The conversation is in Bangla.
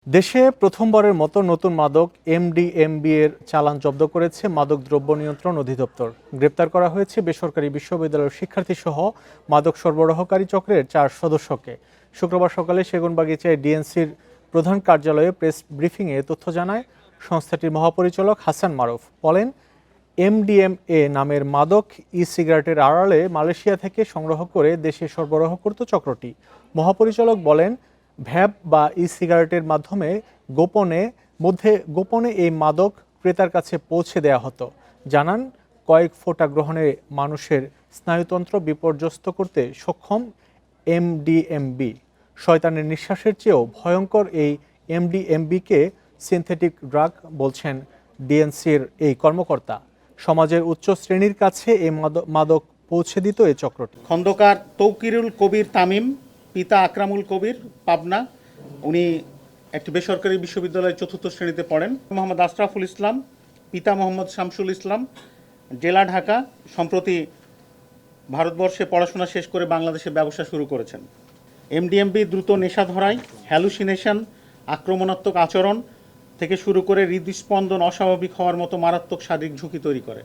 দেশে প্রথমবারের মতো নতুন মাদক এমডিএমবি এর চালান জব্দ করেছে মাদক দ্রব্য নিয়ন্ত্রণ অধিদপ্তর। গ্রেপ্তার করা হয়েছে বেসরকারি বিশ্ববিদ্যালয়ের শিক্ষার্থীসহ মাদক সরবরাহকারী চক্রের 4 সদস্যকে। শুক্রবার সকালে সেগুনবাগিচায় ডিএনসির প্রধান কার্যালয়ে প্রেস ব্রিফিংয়ে তথ্য জানায় সংস্থাটির মহাপরিচালক হাসান মারুফ। বলেন, এমডিএমএ নামের মাদক সিগারেটের আড়ালে মালয়েশিয়া থেকে সংগ্রহ করে দেশে সরবরাহ করত চক্রটি। মহাপরিচালক বলেন, ভ্যাপ বা সিগারেটের মাধ্যমে গোপনে এই মাদক ক্রেতার কাছে পৌঁছে দেওয়া হতো। জানান, কয়েক ফোঁটা গ্রহণে মানুষের স্নায়ুতন্ত্র বিপর্যস্ত করতে সক্ষম এমডিএমবি। শয়তানের নিঃশ্বাসের চেয়েও ভয়ঙ্কর এই এমডিএমবিকে সিনথেটিক ড্রাগ বলছেন ডিএনসির এই কর্মকর্তা। সমাজের উচ্চ শ্রেণীর কাছে এই মাদক পৌঁছে দিত এই চক্রটি। খন্দকার তৌকিরুল কবির তামিম, পিতা আকরামুল কবির, পাবনা। উনি একটি বেসরকারি বিশ্ববিদ্যালয়ের 4র্থ শ্রেণীতে পড়েন। মোহাম্মদ আশরাফুল ইসলাম, পিতা মোহাম্মদ শামসুল ইসলাম, জেলা ঢাকা। সম্প্রতি ভারতবর্ষে পড়াশোনা শেষ করে বাংলাদেশে ব্যবসা শুরু করেছেন। এমডিএমবি দ্রুত নেশা ধরায়, হ্যালুসিনেশন, আক্রমণাত্মক আচরণ থেকে শুরু করে হৃদস্পন্দন অস্বাভাবিক হওয়ার মতো মারাত্মক শারীরিক ঝুঁকি তৈরি করে।